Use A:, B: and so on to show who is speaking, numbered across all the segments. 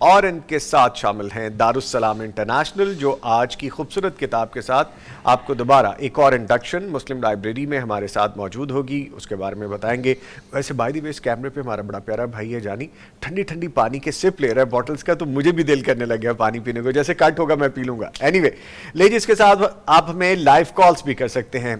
A: اور ان کے ساتھ شامل ہیں دارالسلام انٹرنیشنل، جو آج کی خوبصورت کتاب کے ساتھ آپ کو دوبارہ ایک اور انڈکشن مسلم لائبریری میں ہمارے ساتھ موجود ہوگی، اس کے بارے میں بتائیں گے۔ ویسے بائی دی وے اس کیمرے پہ ہمارا بڑا پیارا بھائی ہے جانی، ٹھنڈی ٹھنڈی پانی کے سپ لے رہا ہے بوٹلز کا، تو مجھے بھی دل کرنے لگ گیا پانی پینے کو، جیسے کٹ ہوگا میں پی لوں گا۔ اینی وے لے جی، اس کے ساتھ آپ ہمیں لائیو کالز بھی کر سکتے ہیں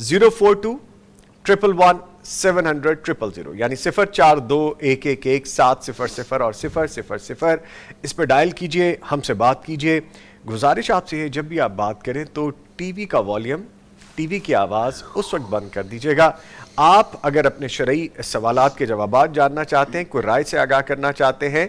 A: 042-111-700-000 یعنی 042-111-700 اور 000 اس پہ ڈائل کیجئے، ہم سے بات کیجئے۔ گزارش آپ سے ہے جب بھی آپ بات کریں تو ٹی وی کا والیوم، ٹی وی کی آواز اس وقت بند کر دیجئے گا۔ آپ اگر اپنے شرعی سوالات کے جوابات جاننا چاہتے ہیں، کوئی رائے سے آگاہ کرنا چاہتے ہیں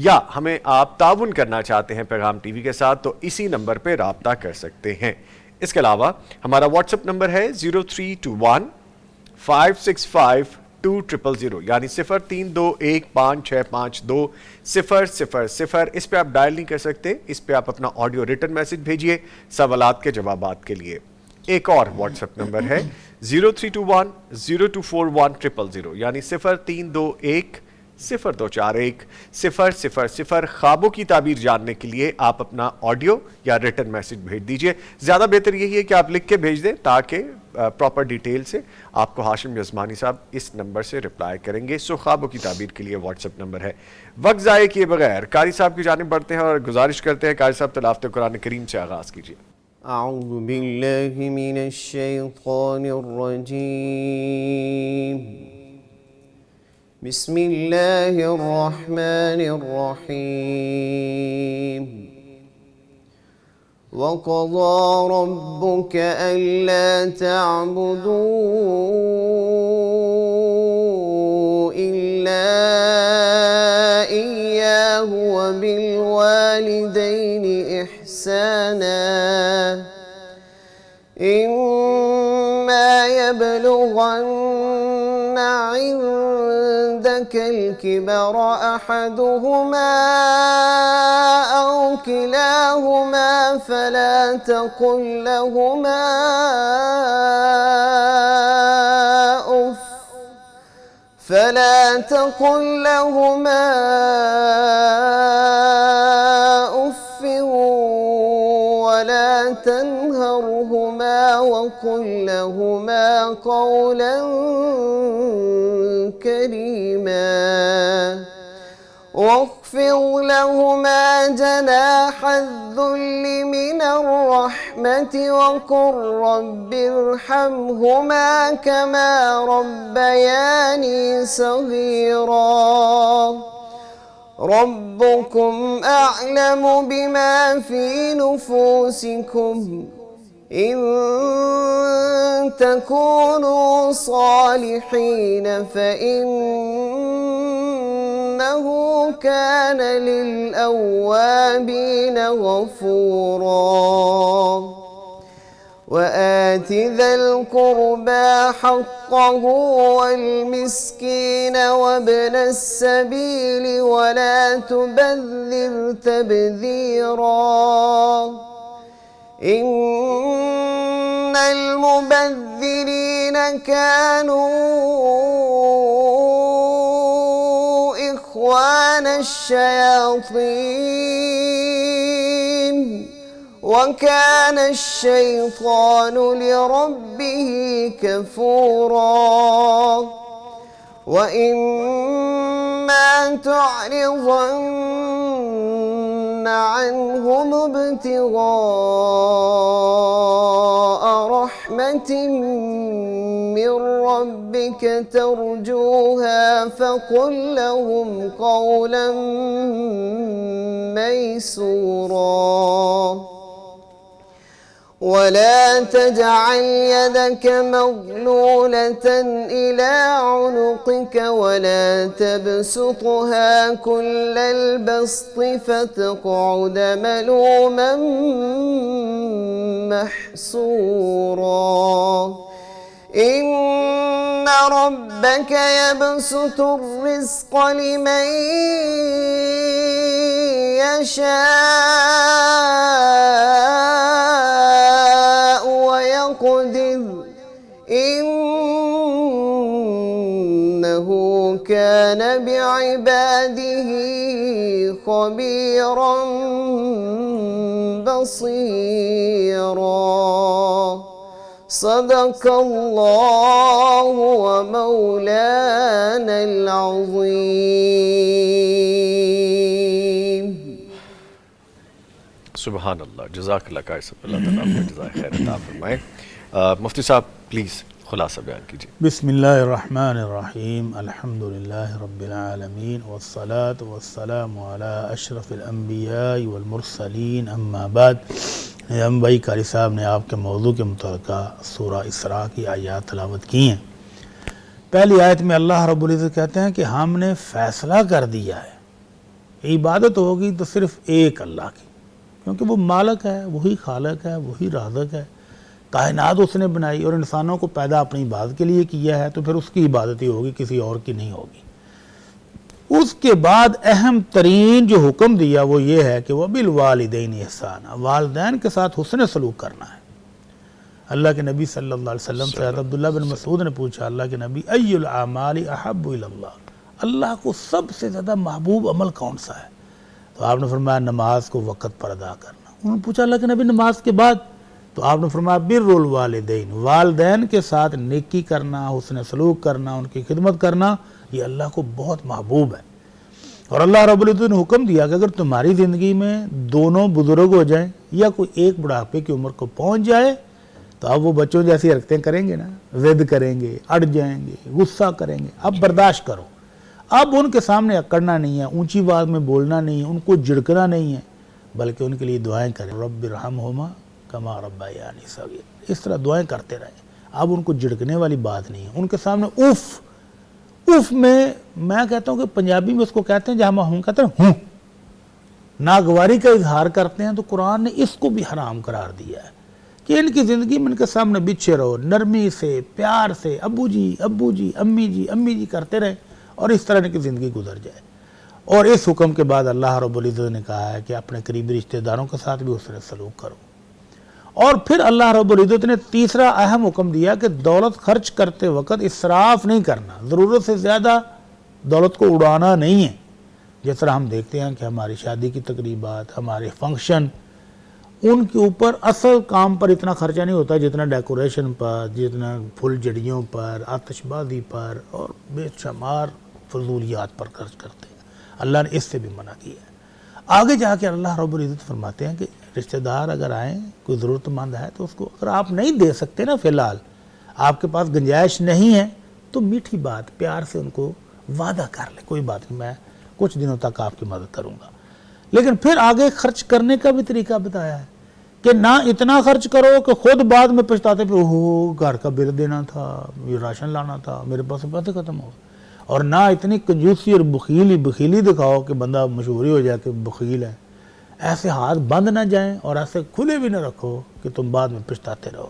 A: یا ہمیں آپ تعاون کرنا چاہتے ہیں پیغام ٹی وی کے ساتھ، تو اسی نمبر پہ رابطہ کر سکتے ہیں۔ اس کے علاوہ ہمارا واٹس ایپ نمبر ہے 0321-565-2000 یعنی 0321565200۔ اس پہ آپ ڈائل نہیں کر سکتے، اس پہ آپ اپنا آڈیو ریٹن میسج بھیجئے سوالات کے جوابات کے لیے۔ ایک اور واٹس ایپ نمبر ہے 0321-0241-000 یعنی 0321-0241-000۔ خوابوں کی تعبیر جاننے کے لیے آپ اپنا آڈیو یا ریٹن میسج بھیج دیجئے۔ زیادہ بہتر یہی ہے کہ آپ لکھ کے بھیج دیں تاکہ پراپر ڈیٹیل سے آپ کو ہاشم یزمانی صاحب اس نمبر سے رپلائی کریں گے۔ سو خوابوں کی تعبیر کے لیے واٹس ایپ نمبر ہے۔ وقت ضائع کیے بغیر قاری صاحب کی جانب بڑھتے ہیں اور گزارش کرتے ہیں قاری صاحب تلاوت قرآن کریم سے آغاز کیجیے۔
B: اعوذ باللہ من الشیطان الرجیم، بسم اللہ الرحمن الرحیم۔ وَقَضَى رَبُّكَ أَلَّا تَعْبُدُوا إِلَّا إِيَّاهُ وَبِالْوَالِدَيْنِ إِحْسَانًا إِمَّا يَبْلُغَنَّ عِندَكَ الْكِبَرَ أَحَدُهُمَا أَوْ كِلَاهُمَا فَلَا تَقُل لَّهُمَا أُفٍّ وَلَا تَنْهَرْهُمَا وَقُل لَّهُمَا قَوْلًا كَرِيمًا واخفض لهما جناح الذل من الرحمة وقل رب ارحمهما كما ربياني صغيرا ربكم أعلم بما في نفوسكم إن تكونوا صالحين فإنه كان للأوابين غفورا وآت ذا القربى حقه والمسكين وابن السبيل ولا تبذر تبذيرا إن المبذرين كانوا إخوان الشياطين وكان الشيطان لربه كفورا وإما تعرضن عنهم ابتغاء رحمة من ربك ترجوها فقل لهم قولا ميسورا ولا تجعل يدك مغلولة إلى عنقك ولا تبسطها كل البسط فتقعد ملوما محسورا إن ربك يبسط الرزق لمن يشاء ويقدر إنه كان بعباده خبيرا بصيرا صدق الله ومولانا العظيم.
A: سبحان اللہ، جزاک اللہ خیر، اللہ تعالیٰ آپ کو جزائے خیر عطا فرمائے. مفتی صاحب پلیز خلاصہ بیان کیجیے.
C: بسم اللہ الرحمن الرحیم، الحمدللہ رب العالمین والصلاة والسلام علی اشرف الانبیاء والمرسلین، اما بعد. ہم بھائی قاری صاحب نے آپ کے موضوع کے متعلقہ سورہ اسراء کی آیات تلاوت کی ہیں. پہلی آیت میں اللہ رب العزت کہتے ہیں کہ ہم نے فیصلہ کر دیا ہے، عبادت ہوگی تو صرف ایک اللہ کی، کیونکہ وہ مالک ہے، وہی خالق ہے، وہی رازق ہے. کائنات اس نے بنائی اور انسانوں کو پیدا اپنی عبادت کے لیے کیا ہے، تو پھر اس کی عبادت ہی ہوگی، کسی اور کی نہیں ہوگی. اس کے بعد اہم ترین جو حکم دیا وہ یہ ہے کہ وَبِالْوَالِدَيْنِ احسانا، والدین کے ساتھ حسن سلوک کرنا ہے. اللہ کے نبی صلی اللہ علیہ وسلم سے عبداللہ بن مسعود نے پوچھا اللہ کے نبی ای الاعمال احب الی اللہ، اللہ کو سب سے زیادہ محبوب عمل کون سا ہے؟ تو آپ نے فرمایا نماز کو وقت پر ادا کرنا. انہوں نے پوچھا اللہ کے نبی نماز کے بعد؟ تو آپ نے فرمایا بر الوالدین، والدین کے ساتھ نیکی کرنا، حسن سلوک کرنا، ان کی خدمت کرنا، یہ اللہ کو بہت محبوب ہے. اور اللہ رب العزت نے حکم دیا کہ اگر تمہاری زندگی میں دونوں بزرگ ہو جائیں یا کوئی ایک بڑھاپے کی عمر کو پہنچ جائے تو اب وہ بچوں جیسی حرکتیں کریں گے نا، ضد کریں گے، اڑ جائیں گے، غصہ کریں گے. اب برداشت کرو، اب ان کے سامنے اکڑنا نہیں ہے، اونچی آواز میں بولنا نہیں ہے، ان کو جھڑکنا نہیں ہے، بلکہ ان کے لیے دعائیں کریں. رب ارحمہما کما ربیانی صغیرا، اس طرح دعائیں کرتے رہیں. اب ان کو جھڑکنے والی بات نہیں ہے، ان کے سامنے اف میں کہتا ہوں کہ پنجابی میں اس کو کہتے ہیں جہاں ہم کہتے ہیں ہوں، ناگواری کا اظہار کرتے ہیں. تو قرآن نے اس کو بھی حرام قرار دیا ہے کہ ان کی زندگی میں ان کے سامنے بچھے رہو، نرمی سے، پیار سے ابو جی امی جی کرتے رہیں اور اس طرح ان کی زندگی گزر جائے. اور اس حکم کے بعد اللہ رب العزت نے کہا ہے کہ اپنے قریبی رشتہ داروں کے ساتھ بھی اس طرح سلوک کرو. اور پھر اللہ رب العزت نے تیسرا اہم حکم دیا کہ دولت خرچ کرتے وقت اسراف نہیں کرنا، ضرورت سے زیادہ دولت کو اڑانا نہیں ہے. جس طرح ہم دیکھتے ہیں کہ ہماری شادی کی تقریبات، ہمارے فنکشن، ان کے اوپر اصل کام پر اتنا خرچہ نہیں ہوتا جتنا ڈیکوریشن پر، جتنا پھل جڑیوں پر، آتش بازی پر اور بے شمار فضولیات پر خرچ کرتے ہیں. اللہ نے اس سے بھی منع کیا ہے. آگے جا کے اللہ رب العزت فرماتے ہیں کہ رشتہ دار اگر آئیں، کوئی ضرورت مند ہے تو اس کو اگر آپ نہیں دے سکتے نا، فی الحال آپ کے پاس گنجائش نہیں ہے، تو میٹھی بات پیار سے ان کو وعدہ کر لیں، کوئی بات نہیں، میں کچھ دنوں تک آپ کی مدد کروں گا. لیکن پھر آگے خرچ کرنے کا بھی طریقہ بتایا ہے کہ نہ اتنا خرچ کرو کہ خود بعد میں پچھتاتے پھر گھر کا بل دینا تھا، یہ راشن لانا تھا، میرے پاس پیسے ختم ہو. اور نہ اتنی کنجوسی اور بخیلی دکھاؤ کہ بندہ مشہور ہی ہو جائے کہ بخیل ہے. ایسے ہاتھ بند نہ جائیں اور ایسے کھلے بھی نہ رکھو کہ تم بعد میں پچھتاتے رہو.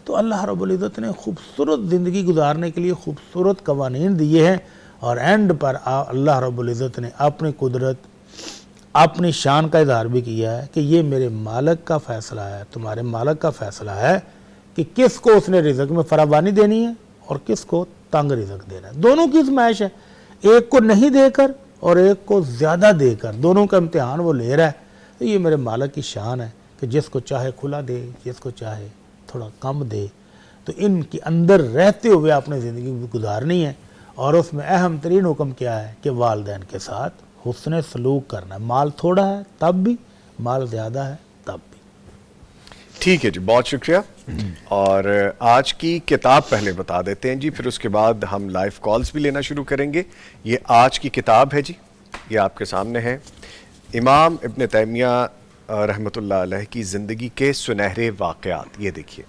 C: تو اللہ رب العزت نے خوبصورت زندگی گزارنے کے لیے خوبصورت قوانین دیے ہیں، اور اینڈ پر اللہ رب العزت نے اپنی قدرت، اپنی شان کا اظہار بھی کیا ہے کہ یہ میرے مالک کا فیصلہ ہے، تمہارے مالک کا فیصلہ ہے کہ کس کو اس نے رزق میں فراوانی دینی ہے اور کس کو تنگ رزق دینا ہے. دونوں کی آزمائش ہے، ایک کو نہیں دے کر اور ایک کو زیادہ دے کر، دونوں کا امتحان وہ لے رہا ہے. تو یہ میرے مالک کی شان ہے کہ جس کو چاہے کھلا دے، جس کو چاہے تھوڑا کم دے. تو ان کے اندر رہتے ہوئے اپنی زندگی گزارنی ہے. اور اس میں اہم ترین حکم کیا ہے کہ والدین کے ساتھ حسن سلوک کرنا ہے. مال تھوڑا ہے تب بھی، مال زیادہ ہے تب بھی.
A: ٹھیک ہے جی، بہت شکریہ. اور آج کی کتاب پہلے بتا دیتے ہیں جی، پھر اس کے بعد ہم لائیو کالز بھی لینا شروع کریں گے. یہ آج کی کتاب ہے جی، یہ آپ کے سامنے ہے، امام ابن تیمیہ رحمۃ اللہ علیہ کی زندگی کے سنہرے واقعات. یہ دیکھیے،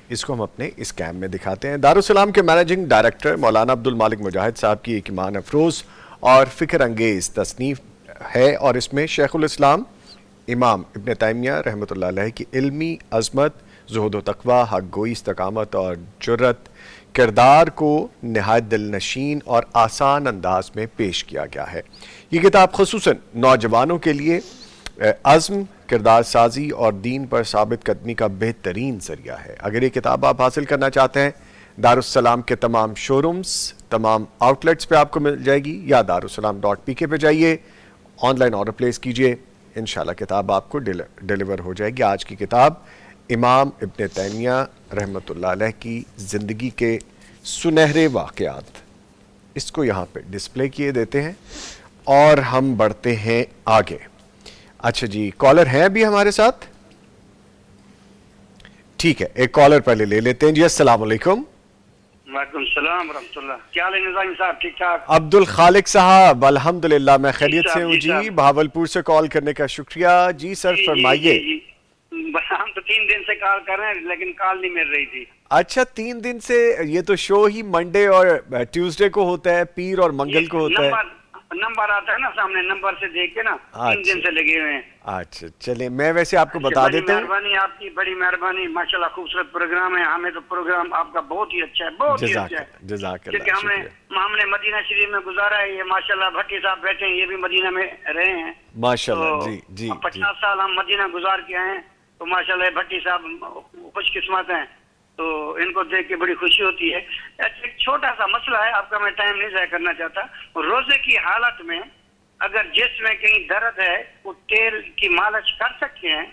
A: اس کو ہم اپنے اس کیمپ میں دکھاتے ہیں. دارالسلام کے مینیجنگ ڈائریکٹر مولانا عبدالمالک مجاہد صاحب کی ایک ایمان افروز اور فکر انگیز تصنیف ہے، اور اس میں شیخ الاسلام امام ابن تیمیہ رحمۃ اللہ علیہ کی علمی عظمت، زہد و تقوی، حق گوئی، استقامت اور جرت کردار کو نہایت دل نشین اور آسان انداز میں پیش کیا گیا ہے. یہ کتاب خصوصاً نوجوانوں کے لیے عزم، کردار سازی اور دین پر ثابت قدمی کا بہترین ذریعہ ہے. اگر یہ کتاب آپ حاصل کرنا چاہتے ہیں، دارالسلام کے تمام شو رومز، تمام آؤٹ لیٹس پہ آپ کو مل جائے گی، یا darussalam.pk پہ جائیے آن لائن آرڈر پلیس کیجئے، انشاءاللہ کتاب آپ کو ڈیلیور ہو جائے گی۔ آج کی کتاب امام ابن تیمیہ رحمۃ اللہ علیہ کی زندگی کے سنہرے واقعات، اس کو یہاں پہ ڈسپلے کیے دیتے ہیں اور ہم بڑھتے ہیں آگے۔ اچھا جی، کالر ہیں ابھی ہمارے ساتھ؟ ٹھیک ہے، ایک کالر پہلے لے لیتے ہیں جی۔ السلام علیکم۔
D: وعلیکم السلام ورحمۃ اللہ، کیا حال ہے نظامی صاحب؟ ٹھیک ٹھاک؟
A: عبد الخالق صاحب الحمدللہ میں خیریت
D: جی
A: سے
D: صاحب،
A: ہوں
D: جی
A: جی،
D: صاحب۔
A: بہاولپور سے کال کرنے کا شکریہ جی سر، فرمائیے۔
D: جی ہم تو 3 دن سے کال کر رہے ہیں لیکن کال نہیں مل رہی تھی۔
A: اچھا 3 دن سے؟ یہ تو شو ہی منڈے اور ٹیوزڈے کو ہوتا ہے، پیر اور منگل کو ہوتا ہے۔
D: نمبر آتا ہے نا سامنے، نمبر سے دیکھ کے نا 3 دن سے لگے ہوئے ہیں۔
A: اچھا چلیں، میں ویسے آپ کو بتا دیتا ہوں۔
D: مہربانی آپ کی، بڑی مہربانی، ماشاءاللہ خوبصورت پروگرام ہے، ہمیں تو پروگرام آپ کا بہت ہی اچھا ہے، بہت ہی اچھا ہے۔
A: جزاک اللہ،
D: کیونکہ ہم نے مدینہ شریف میں گزارا ہے، یہ ماشاءاللہ بھٹی صاحب بیٹھے ہیں، یہ بھی مدینہ میں رہے ہیں
A: ماشاءاللہ۔ جی جی
D: 50 سال ہم مدینہ گزار کے آئے ہیں، تو ماشاءاللہ بھٹی صاحب خوش قسمت ہیں، تو ان کو دیکھ کے بڑی خوشی ہوتی ہے۔ ایک چھوٹا سا مسئلہ ہے، آپ کا میں ٹائم نہیں ضائع کرنا چاہتا۔ روزے کی حالت میں اگر جسم میں کہیں درد ہے، وہ تیل کی مالش کر سکتے ہیں۔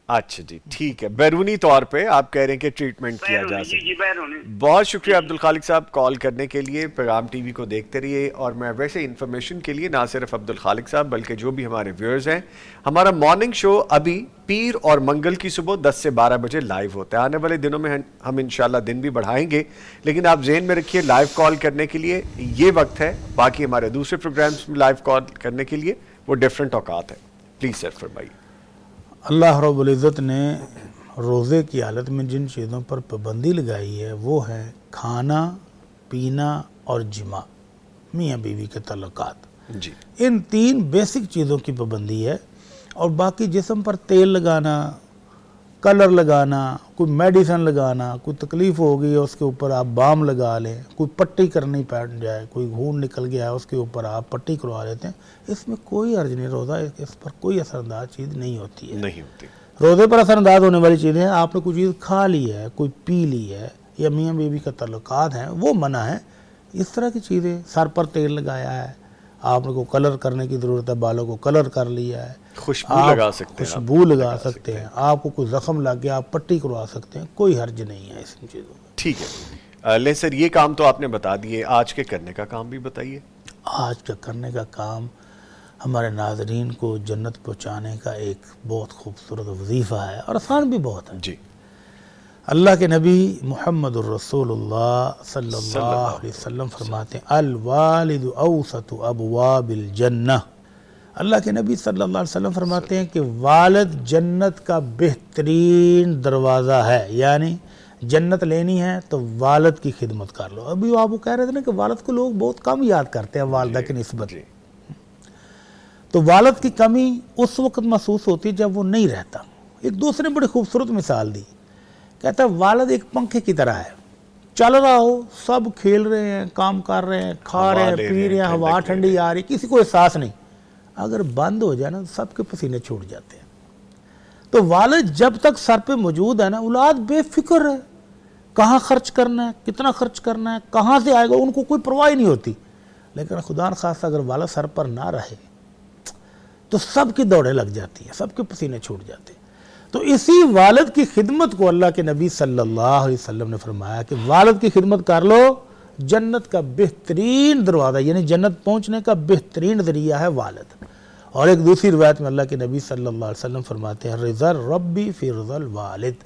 A: اچھا جی ٹھیک ہے، بیرونی طور پہ آپ کہہ رہے ہیں کہ ٹریٹمنٹ کیا جا سکتا ہے۔
D: جی بیرونی۔
A: بہت شکریہ عبد الخالق صاحب کال کرنے کے لیے، پیغام ٹی وی کو دیکھتے رہیے۔ اور میں ویسے انفارمیشن کے لیے نہ صرف عبد الخالق صاحب بلکہ جو بھی ہمارے ویورز ہیں، ہمارا مارننگ شو ابھی پیر اور منگل کی صبح 10 سے 12 بجے لائیو ہوتا ہے۔ آنے والے دنوں میں ہم انشاءاللہ دن بھی بڑھائیں گے، لیکن آپ ذہن میں رکھیے لائیو کال کرنے کے لیے یہ وقت ہے، باقی ہمارے دوسرے پروگرامز میں لائیو کال کرنے کے لیے وہ ڈیفرنٹ اوقات ہے۔ پلیز سر فرمائیے۔
C: اللہ رب العزت نے روزے کی حالت میں جن چیزوں پر پابندی لگائی ہے وہ ہے کھانا، پینا اور جماع، میاں بیوی کے تعلقات۔
A: جی
C: ان 3 بیسک چیزوں کی پابندی ہے، اور باقی جسم پر تیل لگانا، کلر لگانا، کوئی میڈیسن لگانا، کوئی تکلیف ہوگی اس کے اوپر آپ بام لگا لیں، کوئی پٹی کرنی پڑ جائے، کوئی خون نکل گیا ہے اس کے اوپر آپ پٹی کروا لیتے ہیں، اس میں کوئی حرج نہیں، روزہ اس پر کوئی اثر انداز چیز نہیں ہوتی ہے۔
A: نہیں ہوتی۔
C: روزے پر اثر انداز ہونے والی چیزیں ہیں، آپ نے کوئی چیز کھا لی ہے، کوئی پی لی ہے، یا میاں بیوی کا تعلقات ہیں وہ منع ہے۔ اس طرح کی چیزیں، سر پر تیل لگایا ہے، آپ نے کو کلر کرنے کی ضرورت ہے، بالوں کو کلر کر لیا ہے،
A: خوشبو
C: آپ
A: لگا سکتے ہیں،
C: خوشبو لگا سکتے ہیں، آپ کو کوئی زخم لگ گیا آپ پٹی کروا سکتے ہیں، کوئی حرج نہیں ہے اس چیزوں میں۔
A: ٹھیک ہے لے سر، یہ کام تو آپ نے بتا دیے، آج کے کرنے کا کام بھی بتائیے۔
C: آج کا کرنے کا کام ہمارے ناظرین کو جنت پہنچانے کا ایک بہت خوبصورت وظیفہ ہے، اور آسان بھی بہت ہے۔
A: جی
C: اللہ کے نبی محمد الرسول اللہ صلی اللہ علیہ وسلم فرماتے ہیں الوالد اوسط ابواب الجنہ۔ اللہ کے نبی صلی اللہ علیہ وسلم فرماتے ہیں کہ والد جنت کا بہترین دروازہ ہے، یعنی جنت لینی ہے تو والد کی خدمت کر لو۔ ابھی آپ کو کہہ رہے تھے نا کہ والد کو لوگ بہت کم یاد کرتے ہیں والدہ کی نسبت، تو والد کی کمی اس وقت محسوس ہوتی ہے جب وہ نہیں رہتا۔ ایک دوسرے بڑی خوبصورت مثال دی، کہتا ہے والد ایک پنکھے کی طرح ہے، چل رہا ہو، سب کھیل رہے ہیں، کام کر رہے ہیں، کھا رہے ہیں، پی رہے ہیں، ہوا ٹھنڈی آ رہی، کسی کو احساس نہیں۔ اگر بند ہو جائے نا سب کے پسینے چھوٹ جاتے ہیں۔ تو والد جب تک سر پہ موجود ہے نا، اولاد بے فکر ہے، کہاں خرچ کرنا ہے، کتنا خرچ کرنا ہے، کہاں سے آئے گا، ان کو کوئی پرواہ نہیں ہوتی۔ لیکن خدا نخواستہ اگر والد سر پر نہ رہے تو سب کی دوڑیں لگ جاتی ہیں، سب کے پسینے چھوٹ جاتے ہیں۔ تو اسی والد کی خدمت کو اللہ کے نبی صلی اللہ علیہ وسلم نے فرمایا کہ والد کی خدمت کر لو، جنت کا بہترین دروازہ، یعنی جنت پہنچنے کا بہترین ذریعہ ہے والد۔ اور ایک دوسری روایت میں اللہ کے نبی صلی اللہ علیہ وسلم فرماتے ہیں رضا ربی فی رضا الوالد۔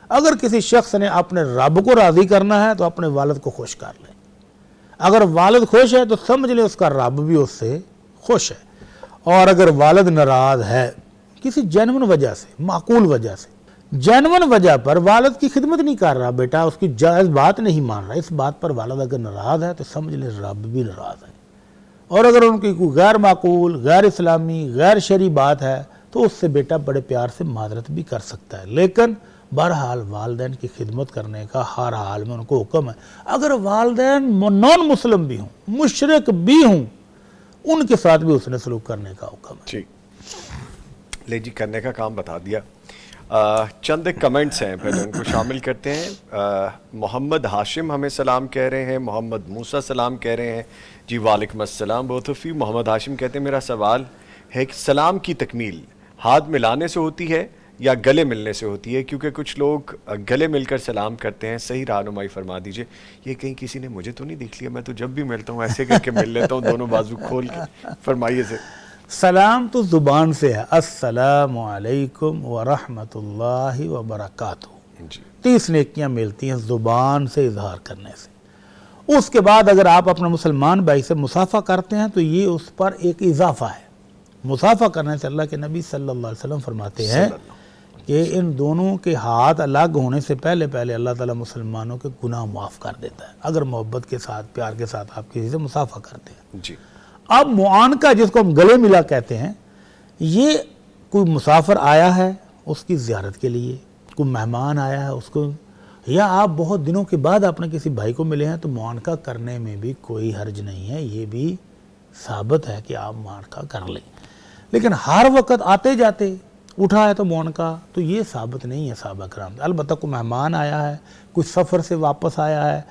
C: اگر کسی شخص نے اپنے رب کو راضی کرنا ہے تو اپنے والد کو خوش کر لے، اگر والد خوش ہے تو سمجھ لے اس کا رب بھی اس سے خوش ہے۔ اور اگر والد ناراض ہے کسی جینون وجہ سے، معقول وجہ سے، جینون وجہ پر والد کی خدمت نہیں کر رہا، بیٹا اس کی جائز بات نہیں مان رہا، اس بات پر والد اگر ناراض ہے تو سمجھ لے رب بھی ناراض ہے۔ اور اگر ان کی کوئی غیر معقول، غیر اسلامی، غیر شرعی بات ہے تو اس سے بیٹا بڑے پیار سے معذرت بھی کر سکتا ہے، لیکن بہرحال والدین کی خدمت کرنے کا ہر حال میں ان کو حکم ہے۔ اگر والدین نان مسلم بھی ہوں، مشرک بھی ہوں، ان کے ساتھ بھی اس نے سلوک کرنے کا حکم ہے۔
A: جی لے جی، کرنے کا کام بتا دیا۔ چند کمنٹس ہیں، پہلے ان کو شامل کرتے ہیں۔ محمد ہاشم ہمیں سلام کہہ رہے ہیں، محمد موسیٰ سلام کہہ رہے ہیں۔ جی وعلیکم السلام بوتھ آف یو۔ محمد ہاشم کہتے ہیں میرا سوال ہے کہ سلام کی تکمیل ہاتھ ملانے سے ہوتی ہے یا گلے ملنے سے ہوتی ہے؟ کیونکہ کچھ لوگ گلے مل کر سلام کرتے ہیں، صحیح رہنمائی فرما دیجئے۔ یہ کہیں کسی نے مجھے تو نہیں دیکھ لیا، میں تو جب بھی ملتا ہوں ایسے کر کے مل لیتا ہوں دونوں بازو کھول کے، فرمائیے سے۔
C: سلام تو زبان سے ہے، السلام علیکم ورحمۃ اللہ وبرکاتہ،
A: جی
C: 30 نیکیاں ملتی ہیں زبان سے اظہار کرنے سے۔ اس کے بعد اگر آپ اپنے مسلمان بھائی سے مصافحہ کرتے ہیں تو یہ اس پر ایک اضافہ ہے۔ مصافحہ کرنے سے اللہ کے نبی صلی اللہ علیہ وسلم فرماتے ہیں کہ ان دونوں کے ہاتھ الگ ہونے سے پہلے اللہ تعالیٰ مسلمانوں کے گناہ معاف کر دیتا ہے، اگر محبت کے ساتھ پیار کے ساتھ آپ کسی سے مصافحہ کرتے ہیں۔
A: جی
C: اب معانقہ جس کو ہم گلے ملا کہتے ہیں، یہ کوئی مسافر آیا ہے اس کی زیارت کے لیے، کوئی مہمان آیا ہے اس کو، یا آپ بہت دنوں کے بعد اپنے کسی بھائی کو ملے ہیں تو معانقہ کرنے میں بھی کوئی حرج نہیں ہے، یہ بھی ثابت ہے کہ آپ معانقہ کر لیں۔ لیکن ہر وقت آتے جاتے اٹھا ہے تو معانقہ، تو یہ ثابت نہیں ہے صحابہ کرام۔ البتہ کوئی مہمان آیا ہے، کوئی سفر سے واپس آیا ہے،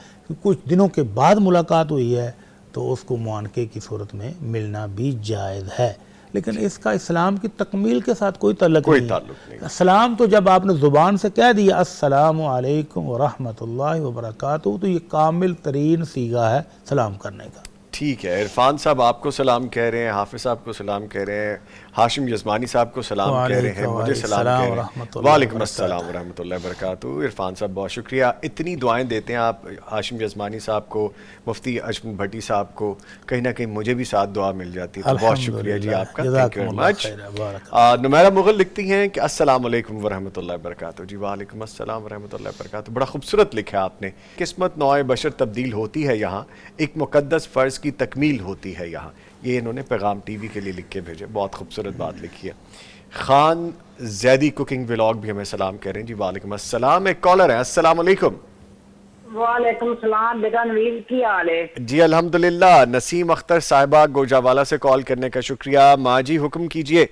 C: کچھ دنوں کے بعد ملاقات ہوئی ہے، تو اس کو معانقے کی صورت میں ملنا بھی جائز ہے، لیکن اس کا اسلام کی تکمیل کے ساتھ کوئی تعلق نہیں۔ سلام تو جب آپ نے زبان سے کہہ دیا السلام علیکم ورحمۃ اللہ وبرکاتہ، تو یہ کامل ترین صیغہ ہے سلام کرنے کا۔
A: ٹھیک ہے، عرفان صاحب آپ کو سلام کہہ رہے ہیں، حافظ صاحب کو سلام کہہ رہے ہیں، ہاشم یزمانی صاحب کو سلام کہہ رہے ہیں، مجھے سلام کہہ رہے ہیں، وعلیکم السلام ورحمۃ اللہ وبرکاتہ۔ عرفان صاحب بہت شکریہ، اتنی دعائیں دیتے ہیں آپ ہاشم یزمانی صاحب کو، مفتی اجمل بھٹی صاحب کو، کہیں نہ کہیں مجھے بھی ساتھ دعا مل جاتی ہے، تو بہت شکریہ جی آپ کا، تھینک یو ویری مچ۔ نمیرہ مغل لکھتی ہیں کہ السلام علیکم ورحمۃ اللہ وبرکاتہ۔ جی وعلیکم السلام ورحمۃ اللہ وبرکاتہ، بڑا خوبصورت لکھا ہے آپ نے۔ قسمت نوع بشر تبدیل ہوتی ہے یہاں، ایک مقدس فرض کی تکمیل ہوتی ہے یہاں، یہ انہوں نے پیغام ٹی وی کے لیے لکھ کے بھیجے، بہت خوبصورت بات لکھی ہے۔ خان زیدی کوکنگ ولاگ بھی ہمیں سلام کہہ رہے ہیں، جی وعلیکم السلام۔ ایک کالر ہے، السلام علیکم۔
E: وعلیکم السلام بیٹا نوید، کی حال ہے؟
A: جی الحمدللہ۔ نسیم اختر صاحبہ گوجاوالا سے کال کرنے کا شکریہ۔ ماں جی حکم کیجئے۔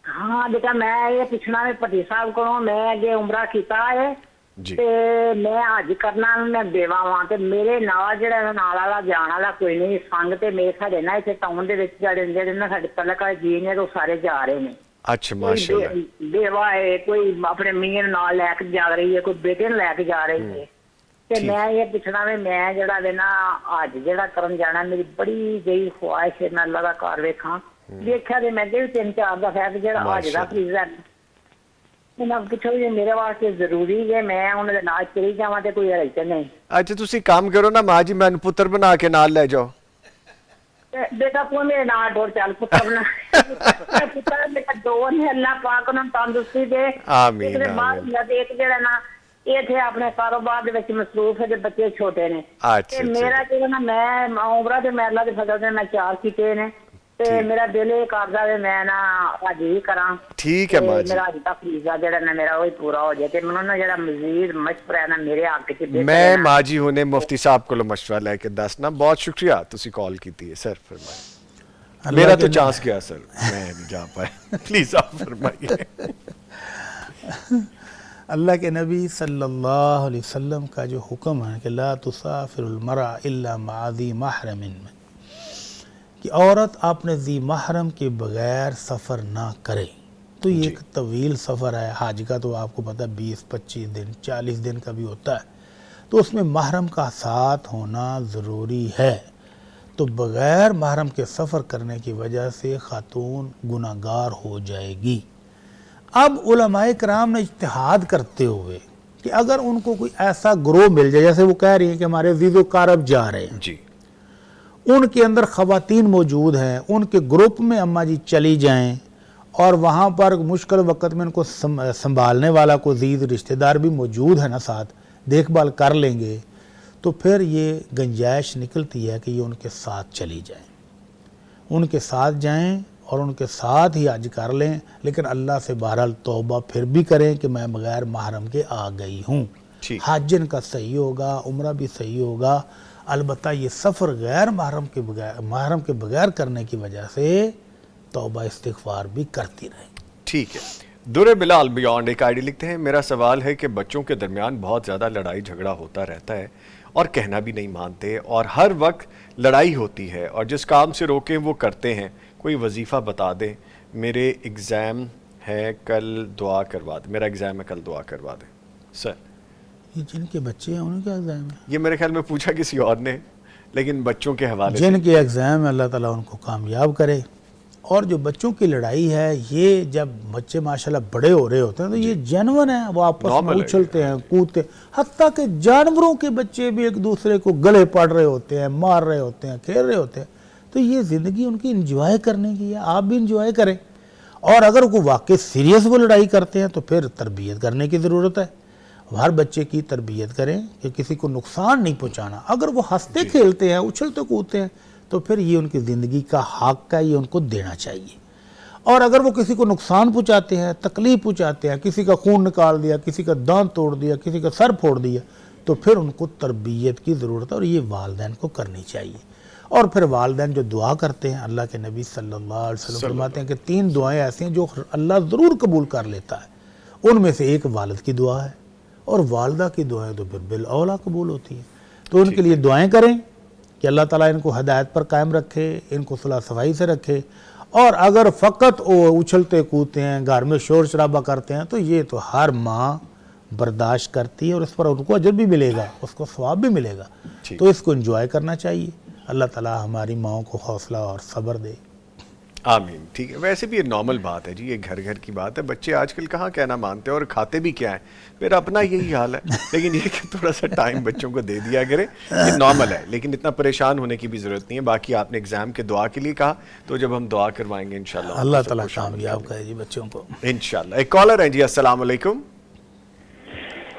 E: ہاں بیٹا میں یہ پوچھنا ہے پتی صاحب کو، میں اگے عمرہ کیتا ہے
A: جی
E: تے میں حج کرنا، میں بیوہ ہاں تے میرے نال جڑا نال والا جان والا کوئی نہیں، سنگ تے میرے ساڈے نا ایتھے ٹاؤن دے وچ جڑے نا ساڈے تعلق والے جی نے، وہ سارے جا رہے نے۔
A: اچھا ماشاءاللہ۔
E: بیوہ ہے، کوئی اپنے میاں نال لے کے جا رہی ہے، کوئی بیٹے نوں لے کے جا رہی ہے، تے میں یہ پوچھنا ہے میں جڑا وے نا حج جڑا کرن جانا، میری بڑی جئی خواہش ہے میں اللہ دا کار ویکھاں، ویکھیا تے میں کہ 3-4 دفعہ ہے جڑا حج دا فریضہ میں پوچھو یہ میرے واسطے ضروری ہے، میں انہاں دے نال چلی جاواں تے کوئی حرج نہیں؟
A: اچھا تسی کام کرو نا ماں جی، میں پتر بنا کے نال لے جاؤ۔
E: بیٹا کو میرے نال ڈور چل پتر بنا، پتر میرا دو نے، اللہ پاک انہاں تندرستی دے،
A: آمین
E: آمین۔ ایک جڑا نا یہ تھے اپنے کاروبار دے وچ مصروف ہے، بچے چھوٹے نے، تے میرا جڑا نا میں عمرہ تے میں اللہ دے فضل سے میں 4 کیتے نے، تے میرا دل یہ کردا ہے میں نا حج ہی کراں۔
A: ٹھیک ہے ماں جی،
E: میرا حج دا فریضہ جڑا نا میرا وہی پورا ہو جائے تے منوں نا جڑا مزید مشورہ ہے نا میرے حق وچ
A: میں ماں جی ہونے مفتی صاحب کو مشورہ لے کے دسنا۔ بہت شکریہ تسی کال کیتی ہے سر، فرمائیں۔ میرا تو چانس گیا سر، میں نہیں جا پایا، پلیز آپ فرمائیے۔
C: اللہ کے نبی صلی اللہ علیہ وسلم کا جو حکم ہے کہ لا تسافر المرأة الا مع ذی محرم، کہ عورت اپنے ذی محرم کے بغیر سفر نہ کرے، تو یہ ایک طویل سفر ہے۔ حج کا تو آپ کو پتہ 20-25 دن 40 دن کا بھی ہوتا ہے، تو اس میں محرم کا ساتھ ہونا ضروری ہے، تو بغیر محرم کے سفر کرنے کی وجہ سے خاتون گناہگار ہو جائے گی۔ اب علماء کرام نے اجتہاد کرتے ہوئے کہ اگر ان کو کوئی ایسا گروہ مل جائے، جیسے وہ کہہ رہی ہیں کہ ہمارے عزیز و اقارب جا رہے ہیں،
A: جی
C: ان کے اندر خواتین موجود ہیں، ان کے گروپ میں اماں جی چلی جائیں، اور وہاں پر مشکل وقت میں ان کو سنبھالنے والا کوئی عزیز رشتہ دار بھی موجود ہے نا ساتھ، دیکھ بھال کر لیں گے، تو پھر یہ گنجائش نکلتی ہے کہ یہ ان کے ساتھ چلی جائیں، ان کے ساتھ جائیں اور ان کے ساتھ ہی حج کر لیں، لیکن اللہ سے بہرحال توبہ پھر بھی کریں کہ میں بغیر محرم کے آ گئی ہوں۔ حج ان کا صحیح ہوگا، عمرہ بھی صحیح ہوگا، البتہ یہ سفر غیر محرم کے بغیر کرنے کی وجہ سے توبہ استغفار بھی کرتی رہے۔
A: ٹھیک ہے۔ در بلال بیونڈ ایک آئی ڈی لکھتے ہیں، میرا سوال ہے کہ بچوں کے درمیان بہت زیادہ لڑائی جھگڑا ہوتا رہتا ہے اور کہنا بھی نہیں مانتے، اور ہر وقت لڑائی ہوتی ہے، اور جس کام سے روکیں وہ کرتے ہیں، کوئی وظیفہ بتا دیں, میرے ایگزام ہے کل دعا کروا دیں, میرا ایگزام ہے کل دعا کروا دیں. سر
C: یہ جن کے بچے ہیں انہیں کیا ایگزام ہے؟
A: یہ میرے خیال میں پوچھا کسی اور نے, لیکن بچوں کے حوالے سے
C: جن کے ایگزام ہے اللہ تعالیٰ ان کو کامیاب کرے. اور جو بچوں کی لڑائی ہے, یہ جب بچے ماشاءاللہ بڑے ہو رہے ہوتے ہیں تو یہ جینون ہے, وہ آپس میں اچھلتے ہیں, کودتے, حتیٰ کہ جانوروں کے بچے بھی ایک دوسرے کو گلے پڑ رہے ہوتے ہیں, مار رہے ہوتے ہیں, کھیل رہے ہوتے ہیں. تو یہ زندگی ان کی انجوائے کرنے کی ہے, آپ بھی انجوائے کریں. اور اگر وہ واقع سیریس وہ لڑائی کرتے ہیں تو پھر تربیت کرنے کی ضرورت ہے. ہر بچے کی تربیت کریں کہ کسی کو نقصان نہیں پہنچانا. اگر وہ ہنستے کھیلتے ہیں, اچھلتے کودتے ہیں, تو پھر یہ ان کی زندگی کا حق ہے, یہ ان کو دینا چاہیے. اور اگر وہ کسی کو نقصان پہنچاتے ہیں, تکلیف پہنچاتے ہیں, کسی کا خون نکال دیا, کسی کا دانت توڑ دیا, کسی کا سر پھوڑ دیا, تو پھر ان کو تربیت کی ضرورت ہے, اور یہ والدین کو کرنی چاہیے. اور پھر والدین جو دعا کرتے ہیں, اللہ کے نبی صلی اللہ علیہ وسلم فرماتے ہیں کہ 3 دعائیں ایسی ہیں جو اللہ ضرور قبول کر لیتا ہے. ان میں سے ایک والد کی دعا ہے, اور والدہ کی دعائیں تو پھر بالاولیٰ قبول ہوتی ہیں. تو ان کے لیے دعائیں کریں کہ اللہ تعالیٰ ان کو ہدایت پر قائم رکھے, ان کو صلاح صفائی سے رکھے. اور اگر فقط وہ اچھلتے کودتے ہیں, گھر میں شور شرابہ کرتے ہیں, تو یہ تو ہر ماں برداشت کرتی ہے, اور اس پر ان کو اجر بھی ملے گا, اس کو ثواب بھی ملے گا. تو اس کو انجوائے کرنا چاہیے. اللہ تعالیٰ ہماری ماؤں کو حوصلہ اور صبر دے.
A: آمین. ٹھیک ہے, ویسے بھی یہ نارمل بات ہے جی, یہ گھر گھر کی بات ہے. بچے آج کل کہاں کہنا مانتے ہیں, اور کھاتے بھی کیا ہیں, میرا اپنا یہی حال ہے. لیکن یہ کہ تھوڑا سا ٹائم بچوں کو دے دیا کرے, یہ نارمل ہے, لیکن اتنا پریشان ہونے کی بھی ضرورت نہیں ہے. باقی آپ نے ایگزام کے دعا کے لیے کہا, تو جب ہم دعا کروائیں گے انشاءاللہ
C: اللہ تعالیٰ کامیاب کرے جی بچوں کو
A: انشاءاللہ. ایک کالر ہے جی, السلام علیکم.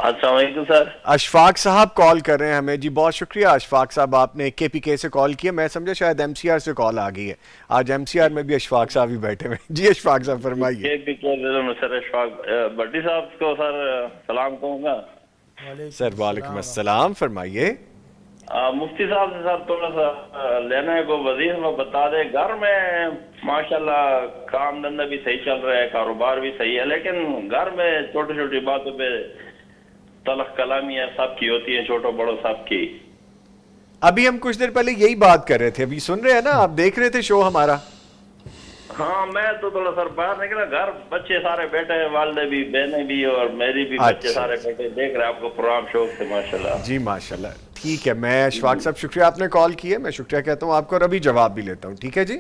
F: السلام علیکم سر.
A: اشفاق صاحب کال کر رہے ہیں ہمیں جی. بہت شکریہ اشفاق صاحب, آپ نے KPK سے کال کیا. میں سمجھا شاید MCR سے کال آ گئی ہے. آج MCR میں بھی اشفاق صاحب ہی بیٹھے ہوئے. جی اشفاق صاحب فرمائیے.
F: سر اشفاق بھٹی صاحب کو سر سلام کہوں گا.
A: سر وعلیکم السلام, فرمائیے.
F: مفتی صاحب سے سر تھوڑا سا لینا ہے, کو وزیر میں بتا دے. گھر میں ماشاءاللہ کام دھندہ بھی صحیح چل رہا ہے, کاروبار بھی صحیح ہے, لیکن گھر میں چھوٹی چھوٹی باتوں پہ تلخ کلامیاں سب کی ہوتی ہیں, چھوٹوں بڑوں سب کی.
A: ابھی ہم کچھ دیر پہلے یہی بات کر رہے تھے, ابھی سن رہے ہیں نا, آپ دیکھ رہے تھے شو ہمارا.
F: ہاں میں تو تھوڑا سر باہر نکلا, گھر بچے سارے بیٹھے ہیں, والدے بھی, بہنیں بھی, اور میری بھی, بچے سارے بیٹھے, دیکھ رہے آپ کو پروگرام شوق سے ماشاءاللہ.
A: جی ماشاءاللہ. ٹھیک ہے, میں اشفاق صاحب شکریہ آپ نے کال کیا, میں شکریہ کہتا ہوں آپ کو, اور ابھی جواب بھی لیتا ہوں. ٹھیک ہے جی.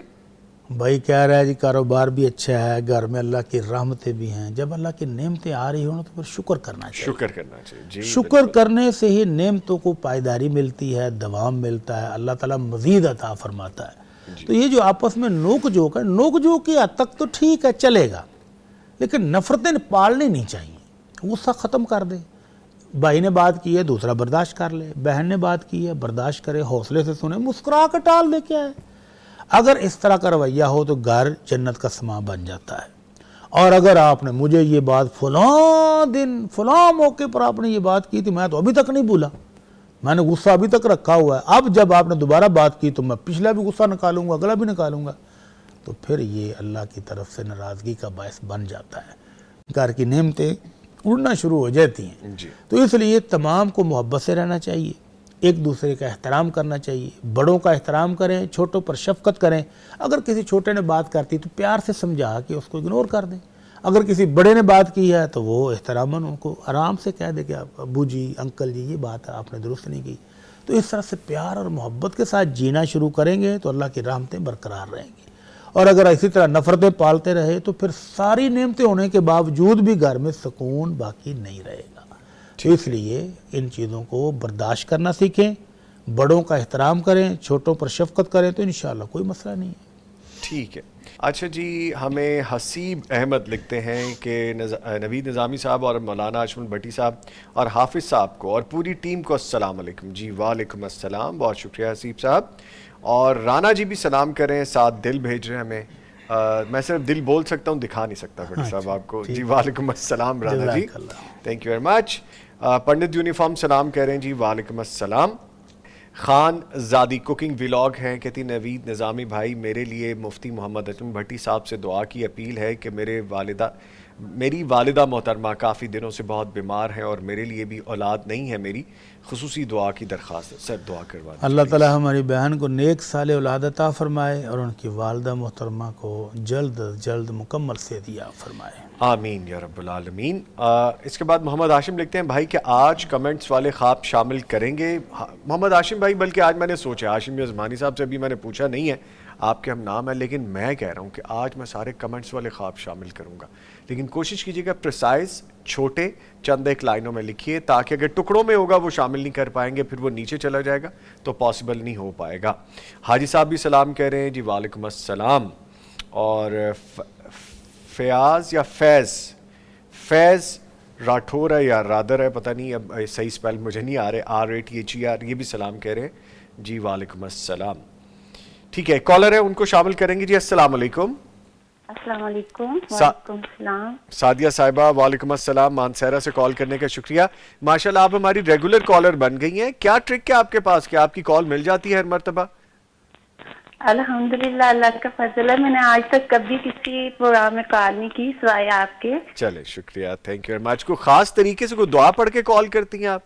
C: بھائی کہہ رہا ہے جی کاروبار بھی اچھا ہے, گھر میں اللہ کی رحمتیں بھی ہیں. جب اللہ کی نعمتیں آ رہی ہوں تو پھر شکر کرنا چاہیے.
A: شکر کرنا چاہیے جی.
C: شکر کرنے سے ہی نعمتوں کو پائیداری ملتی ہے, دوام ملتا ہے, اللہ تعالیٰ مزید عطا فرماتا ہے. تو یہ جو آپس میں نوک جھوک ہے, نوک جھوک کی حد تک تو ٹھیک ہے, چلے گا, لیکن نفرتیں پالنی نہیں چاہیے. غصہ ختم کر دے. بھائی نے بات کی ہے, دوسرا برداشت کر لے. بہن نے بات کی ہے, برداشت کرے, حوصلے سے سنے, مسکرا کر ٹال دے. کیا ہے, اگر اس طرح کا رویہ ہو تو گھر جنت کا سما بن جاتا ہے. اور اگر آپ نے مجھے یہ بات فلاں دن فلاں موقع پر آپ نے یہ بات کی تھی, میں تو ابھی تک نہیں بھولا, میں نے غصہ ابھی تک رکھا ہوا ہے, اب جب آپ نے دوبارہ بات کی تو میں پچھلا بھی غصہ نکالوں گا, اگلا بھی نکالوں گا, تو پھر یہ اللہ کی طرف سے ناراضگی کا باعث بن جاتا ہے. گھر کی نعمتیں اڑنا شروع ہو جاتی ہیں. تو اس لیے تمام کو محبت سے رہنا چاہیے, ایک دوسرے کا احترام کرنا چاہیے. بڑوں کا احترام کریں, چھوٹوں پر شفقت کریں. اگر کسی چھوٹے نے بات کرتی تو پیار سے سمجھا کے اس کو اگنور کر دیں. اگر کسی بڑے نے بات کی ہے تو وہ احتراماً ان کو آرام سے کہہ دے کہ ابو جی, انکل جی, یہ بات آپ نے درست نہیں کی. تو اس طرح سے پیار اور محبت کے ساتھ جینا شروع کریں گے تو اللہ کی رحمتیں برقرار رہیں گی. اور اگر اسی طرح نفرتیں پالتے رہے تو پھر ساری نعمتیں ہونے کے باوجود بھی گھر میں سکون باقی نہیں رہے گا. تو اس لیے ان چیزوں کو برداشت کرنا سیکھیں, بڑوں کا احترام کریں, چھوٹوں پر شفقت کریں, تو انشاءاللہ کوئی مسئلہ نہیں ہے.
A: ٹھیک ہے. اچھا جی, ہمیں حسیب احمد لکھتے ہیں کہ نوید نظامی صاحب اور مولانا اشمل بھٹی صاحب اور حافظ صاحب کو اور پوری ٹیم کو السلام علیکم. جی وعلیکم السلام, بہت شکریہ حسیب صاحب. اور رانا جی بھی سلام کریں, ساتھ دل بھیج رہے ہیں ہمیں. میں صرف دل بول سکتا ہوں, دکھا نہیں سکتا بھٹی صاحب آپ کو. جی وعلیکم السلام Rana ji, thank you very much. Pandit uniform سلام کہہ رہے ہیں, جی وعلیکم السلام. خان زادی کوکنگ ولاگ ہیں, کہتی نوید نظامی بھائی, میرے لیے مفتی محمد اشمل بھٹی صاحب سے دعا کی اپیل ہے کہ میرے میری والدہ محترمہ کافی دنوں سے بہت بیمار ہیں اور میرے لیے بھی اولاد نہیں ہے میری, خصوصی دعا کی درخواست ہے. سر دعا کروا دیں.
C: اللہ تعالی ہماری بہن کو نیک صالح اولاد عطا فرمائے اور ان کی والدہ محترمہ کو جلد از جلد مکمل صحت عطا فرمائے.
A: آمین یا رب العالمین. اس کے بعد محمد ہاشم لکھتے ہیں بھائی کہ آج کمنٹس والے خواب شامل کریں گے. محمد ہاشم بھائی, بلکہ آج میں نے سوچا, ہاشم عثمانی صاحب سے ابھی میں نے پوچھا نہیں ہے, آپ کے ہم نام ہے, لیکن میں کہہ رہا ہوں کہ آج میں سارے کمنٹس والے خواب شامل کروں گا. لیکن کوشش کیجیے گا پریسائز, چھوٹے, چند ایک لائنوں میں لکھیے, تاکہ اگر ٹکڑوں میں ہوگا وہ شامل نہیں کر پائیں گے, پھر وہ نیچے چلا جائے گا تو پاسبل نہیں ہو پائے گا. حاجی صاحب بھی سلام کہہ رہے ہیں جی, وعلیکم السلام. اور فیاض یا فیض راٹھور ہے یا رادر ہے, پتہ نہیں, اب صحیح سپیل مجھے نہیں آ رہے, RATHER, یہ بھی سلام کہہ رہے ہیں جی, وعلیکم السلام. ٹھیک ہے, کالر ہے ان کو شامل کریں گے جی. السلام علیکم.
G: السلام علیکم. وعلیکم السلام.
A: سعدیہ صاحبہ وعلیکم السلام. مانسہرہ سے کال کرنے کا شکریہ. ماشاءاللہ آپ ہماری ریگولر کالر بن گئی ہیں. کیا ٹرک ہے آپ کے پاس کہ آپ کی کال مل جاتی ہے ہر مرتبہ؟
G: الحمدللہ, اللہ کا فضل ہے. میں نے آج تک کبھی کسی پروگرام میں کال نہیں کی سوائے آپ کے.
A: چلے شکریہ, تھینک یو ویری مچ. کوئی خاص طریقے سے کوئی دعا پڑھ کے کال کرتی ہیں آپ؟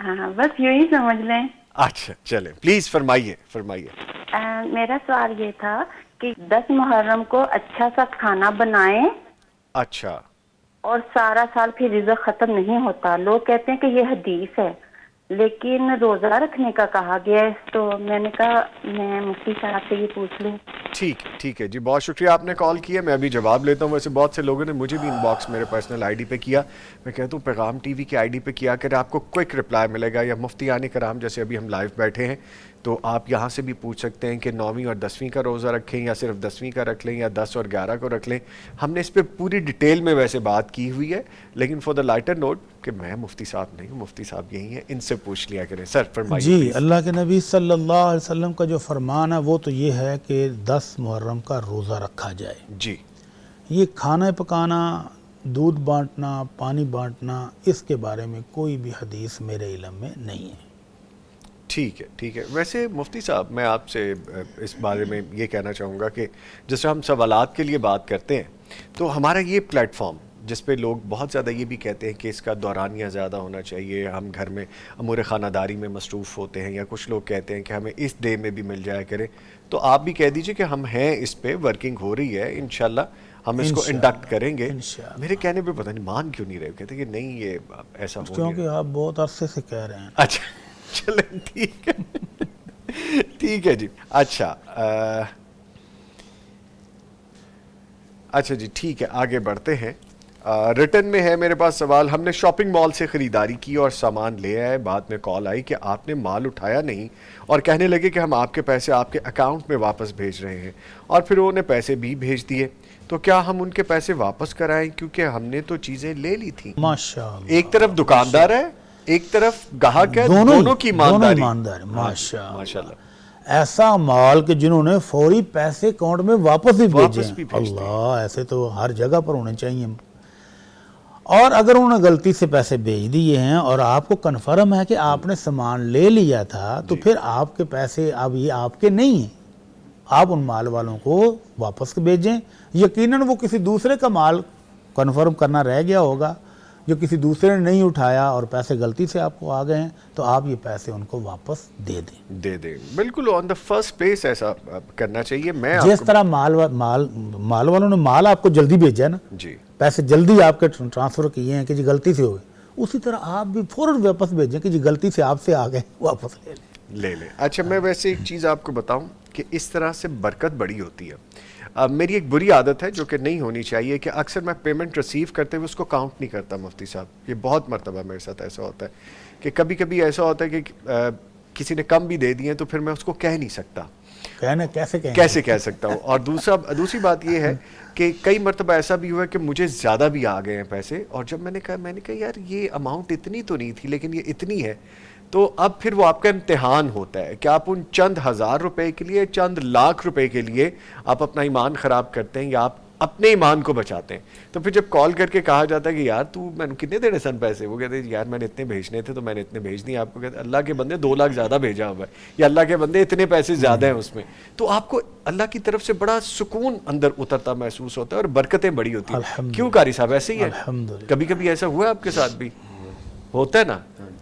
G: ہاں, بس یوں ہی سمجھ لیں.
A: اچھا چلیں, پلیز فرمائیے.
G: میرا سوال یہ تھا کہ 10 محرم کو اچھا سا کھانا بنائیں.
A: اچھا.
G: اور سارا سال پھر رزق ختم نہیں ہوتا. لوگ کہتے ہیں کہ یہ حدیث ہے, لیکن روزہ رکھنے کا کہا گیا ہے, تو میں نے کہا میں مفتی صاحب سے یہ پوچھ لوں.
A: ٹھیک ہے جی, بہت شکریہ آپ نے کال کیا. میں ابھی جواب لیتا ہوں. ویسے بہت سے لوگوں نے مجھے بھی ان باکس میرے پرسنل آئی ڈی پہ کیا. میں کہتا ہوں پیغام ٹی وی کی آئی ڈی پہ کیا کریں, آپ کو کوئک رپلائی ملے گا. یا مفتیان کرام جیسے ابھی ہم لائیو بیٹھے ہیں تو آپ یہاں سے بھی پوچھ سکتے ہیں کہ 9ویں اور 10ویں کا روزہ رکھیں یا صرف 10ویں کا رکھ لیں یا 10 اور 11 کو رکھ لیں. ہم نے اس پہ پوری ڈیٹیل میں ویسے بات کی ہوئی ہے, لیکن فار دا لائٹر نوٹ کہ میں مفتی صاحب نہیں ہوں, مفتی صاحب یہی ہیں, ان سے پوچھ لیا کریں. سر فرمائیے.
C: جی, اللہ کے نبی صلی اللہ علیہ وسلم کا جو فرمان ہے وہ تو یہ ہے کہ 10 محرم کا روزہ رکھا جائے.
A: جی,
C: یہ کھانا پکانا, دودھ بانٹنا, پانی بانٹنا, اس کے بارے میں کوئی بھی حدیث میرے علم میں نہیں ہے.
A: ٹھیک ہے. ویسے مفتی صاحب میں آپ سے اس بارے میں یہ کہنا چاہوں گا کہ جیسے ہم سوالات کے لیے بات کرتے ہیں تو ہمارا یہ پلیٹ فارم جس پہ لوگ بہت زیادہ یہ بھی کہتے ہیں کہ اس کا دورانیہ زیادہ ہونا چاہیے, ہم گھر میں امور خانہ داری میں مصروف ہوتے ہیں, یا کچھ لوگ کہتے ہیں کہ ہمیں اس ڈے میں بھی مل جایا کرے, تو آپ بھی کہہ دیجئے کہ ہم ہیں اس پہ, ورکنگ ہو رہی ہے, انشاءاللہ ہم اس کو انڈکٹ کریں گے. میرے کہنے پہ پتہ نہیں مان کیوں نہیں رہے, کہتے کہ نہیں یہ ایسا ہو گیا,
C: کیونکہ آپ بہت عرصے سے کہہ رہے ہیں.
A: اچھا چلیں ٹھیک ہے جی. اچھا جی ٹھیک ہے, آگے بڑھتے ہیں. ریٹن میں ہے میرے پاس سوال. ہم نے شاپنگ مال سے خریداری کی اور سامان لے آئے, بعد میں کال آئی کہ آپ نے مال اٹھایا نہیں اور کہنے لگے کہ ہم آپ کے پیسے آپ کے اکاؤنٹ میں واپس بھیج رہے ہیں, اور پھر انہوں نے پیسے بھی بھیج دیے. تو کیا ہم ان کے پیسے واپس کرائیں, کیونکہ ہم نے تو چیزیں لے لی تھیں؟
C: ماشاءاللہ,
A: ایک طرف دکاندار ہے, ایک طرف گاہک ہے, دونوں کی ایمانداری.
C: ماشاءاللہ. ایسا مال کہ جنہوں نے فوری پیسے اکاؤنٹ میں واپس بھی بھیجے, اللہ, ایسے تو ہر جگہ پر ہونے چاہیے. اور اگر انہوں نے غلطی سے پیسے بھیج دیے ہیں اور آپ کو کنفرم ہے کہ آپ نے سامان لے لیا تھا, تو پھر آپ کے پیسے اب یہ آپ کے نہیں ہیں, آپ ان مال والوں کو واپس بھیجیں. یقیناً وہ کسی دوسرے کا مال کنفرم کرنا رہ گیا ہوگا جو کسی دوسرے نے نہیں اٹھایا اور پیسے غلطی سے آپ کو آ گئے ہیں, تو آپ یہ پیسے ان کو واپس دے دیں.
A: بالکل آن دا فرسٹ پلیس ایسا کرنا چاہیے. میں
C: جس طرح مال والوں نے مال آپ کو جلدی بھیجا ہے نا,
A: جی
C: پیسے جلدی آپ کے ٹرانسفر کیے ہیں کہ جی غلطی سے ہو گئے, اسی طرح آپ بھی فوراً واپس بھیجیں کہ جی غلطی سے آپ سے آ گئے, واپس لے لیں.
A: اچھا, میں ویسے ایک چیز آپ کو بتاؤں کہ اس طرح سے برکت بڑی ہوتی ہے. میری ایک بری عادت ہے جو کہ نہیں ہونی چاہیے کہ اکثر میں پیمنٹ ریسیو کرتے ہوئے اس کو کاؤنٹ نہیں کرتا. مفتی صاحب, یہ بہت مرتبہ میرے ساتھ ایسا ہوتا ہے کہ کبھی کبھی ایسا ہوتا ہے کہ کسی نے کم بھی دے دیے تو پھر میں اس کو کہہ نہیں سکتا, کیسے کہہ سکتا ہوں. اور دوسری بات یہ ہے کہ کئی مرتبہ ایسا بھی ہوا کہ مجھے زیادہ بھی آ گئے ہیں پیسے, اور جب میں نے کہا یار یہ اماؤنٹ اتنی تو نہیں تھی لیکن یہ اتنی ہے, تو اب پھر وہ آپ کا امتحان ہوتا ہے کہ آپ ان چند ہزار روپے کے لیے, چند لاکھ روپے کے لیے آپ اپنا ایمان خراب کرتے ہیں, یا آپ اپنے ایمان کو بچاتے ہیں. تو پھر جب کال کر کے کہا جاتا ہے کہ یار تو میں نے کتنے دینے سن پیسے, وہ کہتے ہیں یار میں نے اتنے بھیجنے تھے تو میں نے اتنے بھیج دیے آپ کو. کہتے ہیں اللہ کے بندے 2 لاکھ زیادہ بھیجا ہوا ہے, یا اللہ کے بندے اتنے پیسے زیادہ ہیں اس میں. تو آپ کو اللہ کی طرف سے بڑا سکون اندر اترتا محسوس ہوتا ہے اور برکتیں بڑی ہوتی ہیں. کیوں قاری صاحب ایسے ہی ہے؟ کبھی کبھی ایسا ہوا آپ کے ساتھ بھی ہوتا ہے نا,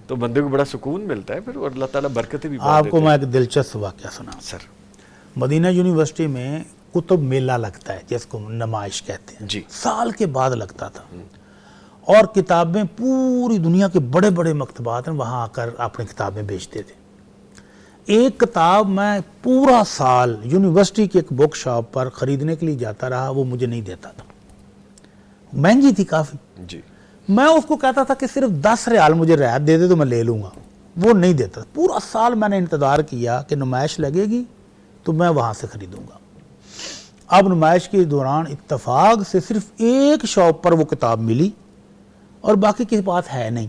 A: تو بندے کو بڑا سکون ملتا ہے پھر, اور اللہ تعالیٰ برکتیں بھی.
C: آپ کو میں ایک دلچسپ واقعہ سنا
A: سر.
C: مدینہ یونیورسٹی میں کتب میلہ لگتا ہے جس کو نمائش کہتے ہیں
A: جی.
C: سال کے بعد لگتا تھا, اور کتابیں پوری دنیا کے بڑے بڑے مکتبات ہیں وہاں آ کر اپنی کتابیں بیچتے تھے. ایک کتاب میں پورا سال یونیورسٹی کی ایک بک شاپ پر خریدنے کے لیے جاتا رہا, وہ مجھے نہیں دیتا تھا, مہنگی تھی کافی.
A: جی.
C: میں اس کو کہتا تھا کہ صرف 10 ریال مجھے رعایت دے دے تو میں لے لوں گا, وہ نہیں دیتا. پورا سال میں نے انتظار کیا کہ نمائش لگے گی تو میں وہاں سے خریدوں گا. اب نمائش کے دوران اتفاق سے صرف ایک شاپ پر وہ کتاب ملی اور باقی کسی پاس ہے نہیں.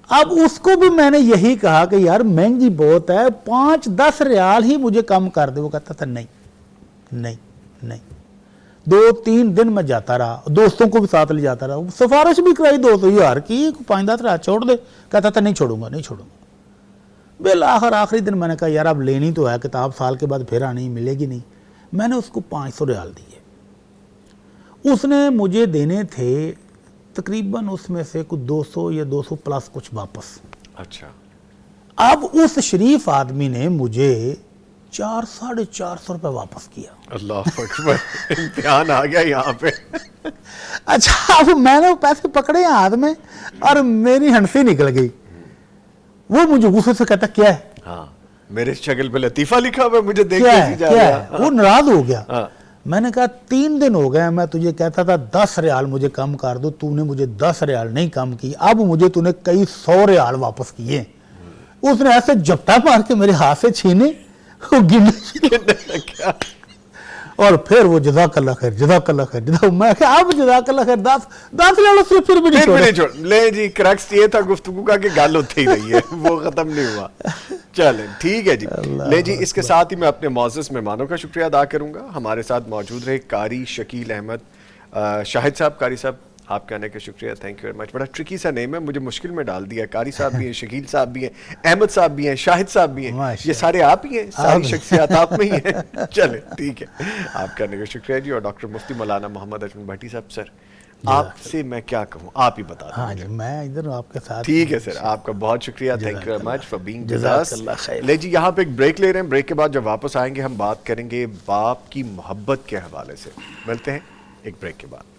C: اب اس کو بھی میں نے یہی کہا کہ یار مہنگی بہت ہے, 5-10 ریال ہی مجھے کم کر دے. وہ کہتا تھا نہیں نہیں نہیں. 2-3 دن میں جاتا رہا, دوستوں کو بھی ساتھ لے جاتا رہا, سفارش بھی کرائی 200 ہزار کی, 5-10 ریال چھوڑ دے. کہتا تھا نہیں چھوڑوں گا نہیں چھوڑوں گا. بالآخر آخری دن میں نے کہا یار اب لینی تو ہے کتاب, سال کے بعد پھر آنی ملے گی نہیں. میں نے اس کو 500 ریال دیے. اس نے مجھے دینے تھے تقریباً اس میں سے کچھ 200 یا 200 پلس کچھ واپس.
A: اچھا.
C: اب اس شریف آدمی نے مجھے 400-450 روپے واپس کیا. اللہ
A: اکبر, امتحان آ گیا یہاں پہ.
C: اچھا اب میں نے پیسے پکڑے ہاتھ میں اور میری ہنسی نکل گئی. وہ مجھے غصے سے کہتا کیا ہے,
A: ہاں میرے شکل پہ لطیفہ لکھا ہوا ہے, مجھے دیکھ کے جا
C: کیا
A: رہا.
C: ہے, وہ ناراض ہو گیا. میں نے کہا 3 دن ہو گئے میں تجھے کہتا تھا 10 ریال مجھے کم کر دو, تو نے مجھے 10 ریال نہیں کم کی, اب مجھے تو نے کئی 100 ریال واپس کیے. اس نے ایسے جپٹا مار کے میرے ہاتھ سے چھینے, وہ گننے کیا, اور پھر وہ جزاک اللہ خیر جزاک اللہ خیر میں کہا اب جزاک اللہ خیر 10 ریال سے پھر بھی نہیں چھوڑ.
A: لے جی, کریکس یہ تھا گفتگو کا کہ گال ہوتے ہی رہی ہے, وہ ختم نہیں ہوا. چلیں ٹھیک ہے جی. لے جی, اس کے ساتھ ہی میں اپنے معزز مہمانوں کا شکریہ ادا کروں گا. ہمارے ساتھ موجود رہے قاری شکیل احمد شاہد صاحب. قاری صاحب آپ کے آنے کا شکریہ, تھینک یو ویری مچ. بڑا ٹرکی سا نیم ہے, مجھے مشکل میں ڈال دیا. قاری صاحب بھی ہیں, شکیل صاحب بھی ہیں, احمد صاحب بھی ہیں, شاہد صاحب بھی ہیں, یہ سارے آپ ہی ہیں, ساری شخصیات آپ میں ہی ہیں. چلیں ٹھیک ہے, آپ کے آنے کا شکریہ جی. اور ڈاکٹر مفتی مولانا محمد اجمل بھٹی صاحب, سر آپ سے میں کیا کہوں, آپ ہی بتا دیں.
C: ہاں جی, میں ادھر آپ کے ساتھ.
A: ٹھیک ہے سر, آپ کا بہت شکریہ, thank you very much for being with us. لے جی, یہاں پہ ایک بریک لے رہے ہیں. بریک کے بعد جب واپس آئیں گے ہم بات کریں گے باپ کی محبت کے حوالے سے. ملتے ہیں ایک بریک کے بعد.